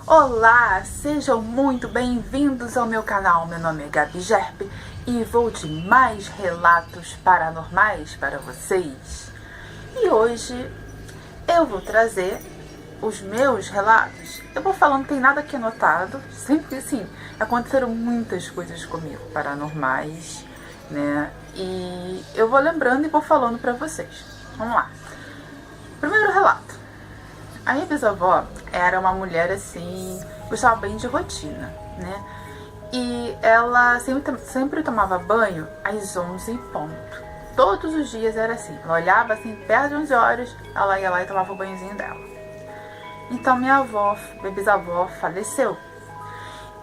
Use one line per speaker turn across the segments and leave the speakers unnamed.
Olá, sejam muito bem-vindos ao meu canal. Meu nome é Gabi Gerp e vou de mais relatos paranormais para vocês. E hoje eu vou trazer os meus relatos. Eu vou falando, não tem nada aqui anotado, sempre assim, aconteceram muitas coisas comigo paranormais, né? E eu vou lembrando e vou falando para vocês. Vamos lá. Primeiro relato. A minha bisavó era uma mulher assim, gostava bem de rotina, né? E ela sempre tomava banho às 11 em ponto. Todos os dias era assim. Ela olhava assim, perto de 11 horas, ela ia lá e tomava o banhozinho dela. Então minha bisavó faleceu.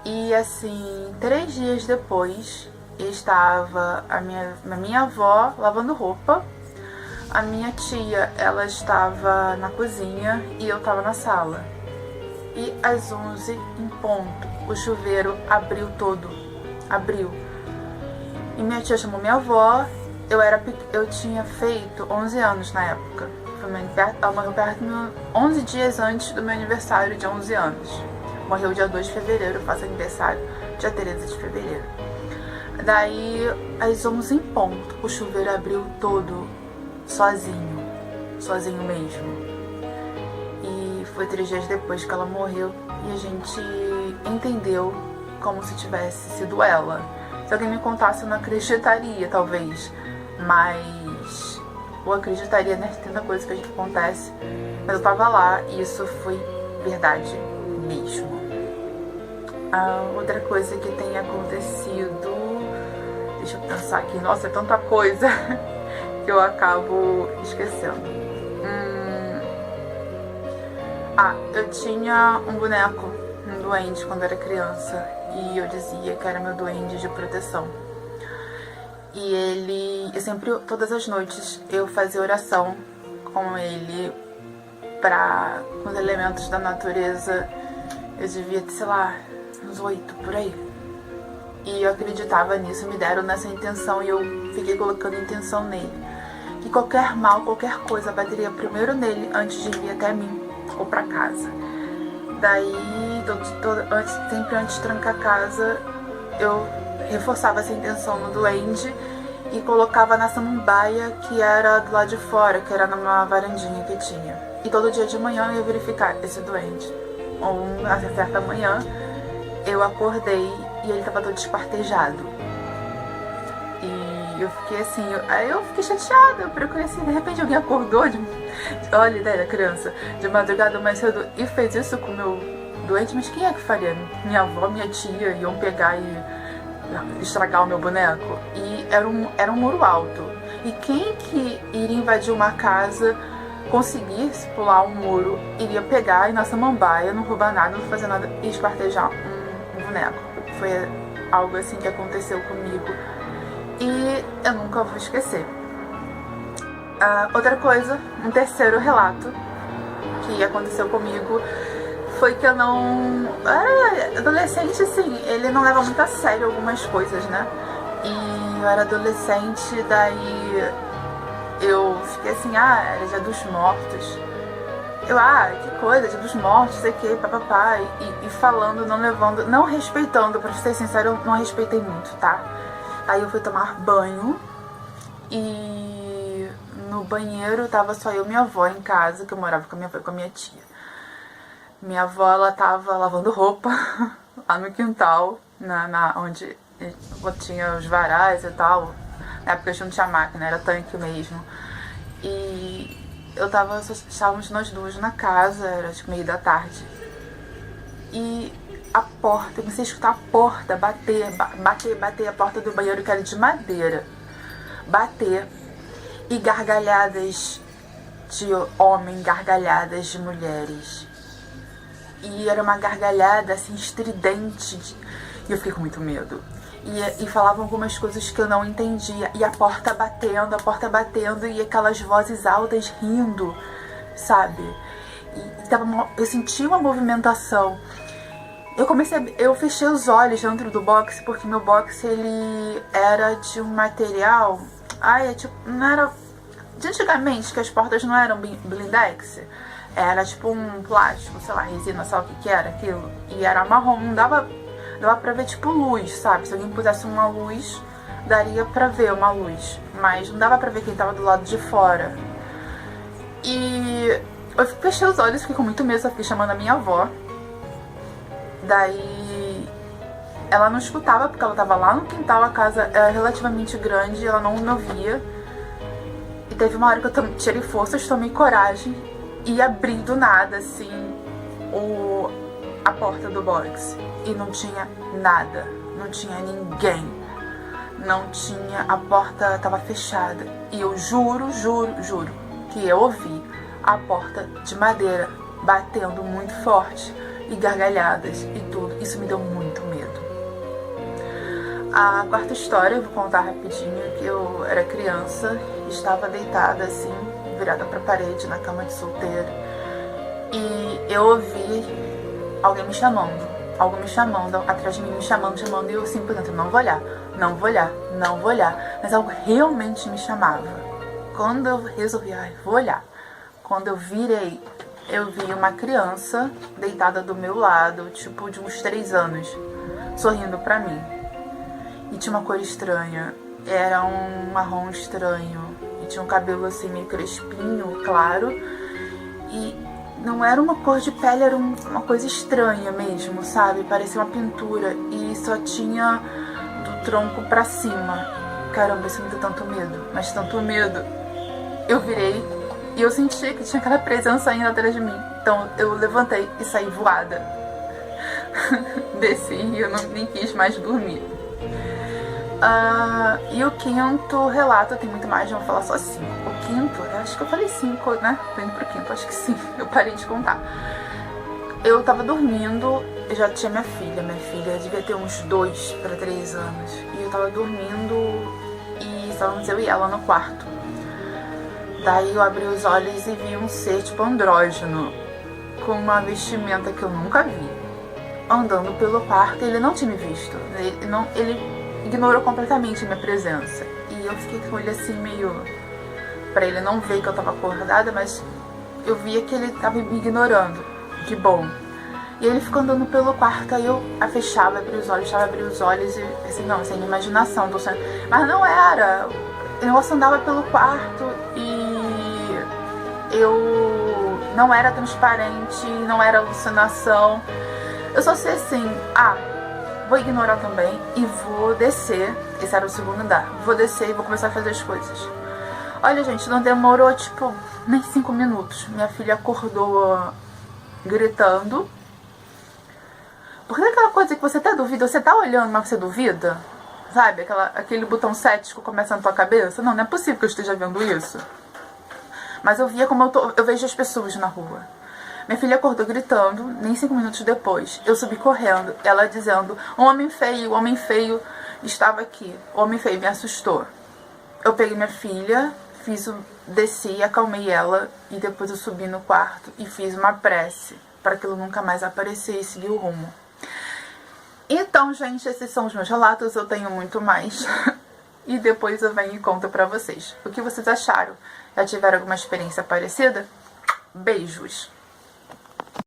E assim, 3 dias depois, estava a minha avó lavando roupa. A minha tia, ela estava na cozinha e eu estava na sala. E às 11 em ponto, o chuveiro abriu todo. Abriu. E minha tia chamou minha avó. Eu tinha feito 11 anos na época. Ela morreu perto 11 dias antes do meu aniversário de 11 anos. Morreu dia 2 de fevereiro, eu faço aniversário dia 13 de fevereiro. Daí, às 11 em ponto, o chuveiro abriu todo. Sozinho mesmo. E foi 3 dias depois que ela morreu e a gente entendeu como se tivesse sido ela. Se alguém me contasse, eu não acreditaria, talvez, mas eu acreditaria, né? Tanta coisa que a gente acontece, mas eu tava lá e isso foi verdade mesmo. Outra coisa que tem acontecido, deixa eu pensar aqui, nossa, é tanta coisa que eu acabo esquecendo. Eu tinha um boneco, um duende, quando era criança, e eu dizia que era meu duende de proteção. E eu sempre, todas as noites, eu fazia oração com ele, com os elementos da natureza. Eu devia ter, sei lá, uns 8 por aí. E eu acreditava nisso, me deram nessa intenção e eu fiquei colocando intenção nele. Que qualquer mal, qualquer coisa bateria primeiro nele antes de vir até mim ou pra casa. Daí, sempre antes de trancar a casa, eu reforçava essa intenção no duende e colocava na samambaia que era do lado de fora, que era numa varandinha que tinha. E todo dia de manhã eu ia verificar esse duende. Uma certa manhã, eu acordei e ele tava todo espartejado. E eu fiquei assim, aí eu fiquei chateada, eu procurei assim, de repente alguém acordou, olha a ideia da criança, de madrugada mais cedo e fez isso com o meu doente, mas quem é que faria? Minha avó, minha tia iam pegar e estragar o meu boneco? E era um muro alto. E quem que iria invadir uma casa, conseguisse pular um muro, iria pegar e na samambaia, não roubar nada, não fazer nada e espartejar um boneco? Foi algo assim que aconteceu comigo. E eu nunca vou esquecer. Outra coisa, um terceiro relato que aconteceu comigo foi que eu não... adolescente, assim, ele não leva muito a sério algumas coisas, né? E eu era adolescente, daí eu fiquei assim, era Dia dos Mortos. Que coisa, Dia dos Mortos, sei que, papapá. E falando, não respeitando, pra ser sincero, eu não respeitei muito, tá? Aí eu fui tomar banho e no banheiro tava só eu e minha avó em casa, que eu morava com a minha avó e com a minha tia. Minha avó, ela tava lavando roupa lá no quintal, onde tinha os varais e tal. Na época a gente não tinha máquina, era tanque mesmo. E estávamos nós duas na casa, era tipo meio da tarde. E a porta, eu comecei a escutar a porta bater a porta do banheiro, que era de madeira. Bater. E gargalhadas de homem, gargalhadas de mulheres. E era uma gargalhada assim, estridente. E eu fiquei com muito medo. E falavam algumas coisas que eu não entendia. E a porta batendo, e aquelas vozes altas rindo, sabe? Eu senti uma movimentação. Eu fechei os olhos dentro do box, porque meu box, ele era de um material, não era de antigamente, que as portas não eram blindex, Era tipo um plástico, sei lá, resina, sabe o que era aquilo? E era marrom, não dava pra ver tipo luz, sabe? Se alguém pusesse uma luz, daria pra ver uma luz. Mas não dava pra ver quem tava do lado de fora. E eu fechei os olhos, fiquei com muito medo, eu fiquei chamando a minha avó. Daí ela não escutava, porque ela tava lá no quintal, a casa era relativamente grande, ela não me ouvia. E teve uma hora que eu tirei forças, tomei coragem e abri do nada, assim, a porta do box. E não tinha nada, não tinha ninguém, não tinha, a porta tava fechada. E eu juro que eu ouvi a porta de madeira batendo muito forte e gargalhadas e tudo. Isso me deu muito medo. A quarta história eu vou contar rapidinho, que eu era criança, estava deitada assim, virada para a parede na cama de solteiro, e eu ouvi alguém me chamando, algo me chamando, atrás de mim me chamando, e eu assim por dentro, não vou olhar, mas algo realmente me chamava. Quando eu resolvi, vou olhar, quando eu virei, eu vi uma criança deitada do meu lado, tipo de uns 3 anos, sorrindo pra mim. E tinha uma cor estranha, era um marrom estranho, e tinha um cabelo assim meio crespinho, claro, e não era uma cor de pele, era uma coisa estranha mesmo, sabe? Parecia uma pintura, e só tinha do tronco pra cima. Caramba, isso me deu tanto medo, mas tanto medo. Eu virei e eu senti que tinha aquela presença ainda atrás de mim, então eu levantei e saí voada. Desci e eu nem quis mais dormir. E o quinto relato, tem muito mais, vou falar só 5. O quinto, acho que eu falei 5, né? Tô indo pro quinto, acho que sim, eu parei de contar. Eu tava dormindo, eu já tinha minha filha devia ter uns 2 para 3 anos. E eu tava dormindo e estávamos eu e ela no quarto. Daí eu abri os olhos e vi um ser tipo andrógeno, com uma vestimenta que eu nunca vi, andando pelo quarto. Ele não tinha me visto, ele ignorou completamente a minha presença. E eu fiquei com ele assim meio, pra ele não ver que eu tava acordada, mas eu via que ele tava me ignorando. Que bom. E ele ficou andando pelo quarto, aí eu fechava, abria os olhos e assim, não, sem imaginação, tô sonhando. Mas não era. O negócio andava pelo quarto e eu não era transparente, não era alucinação. Eu só sei assim, vou ignorar também e vou descer. Esse era o segundo andar. Vou descer e vou começar a fazer as coisas. Olha, gente, não demorou, tipo, nem 5 minutos. Minha filha acordou gritando. Porque é aquela coisa que você até duvida, você tá olhando, mas você duvida? Sabe? Aquele botão cético começa na tua cabeça. Não é possível que eu esteja vendo isso. Mas eu via como eu vejo as pessoas na rua. Minha filha acordou gritando, nem 5 minutos depois. Eu subi correndo, ela dizendo, o homem feio estava aqui. O homem feio me assustou. Eu peguei minha filha, desci, acalmei ela, e depois eu subi no quarto e fiz uma prece para aquilo nunca mais aparecer e seguir o rumo. Então, gente, esses são os meus relatos, eu tenho muito mais. E depois eu venho e conto pra vocês. O que vocês acharam? Já tiveram alguma experiência parecida? Beijos!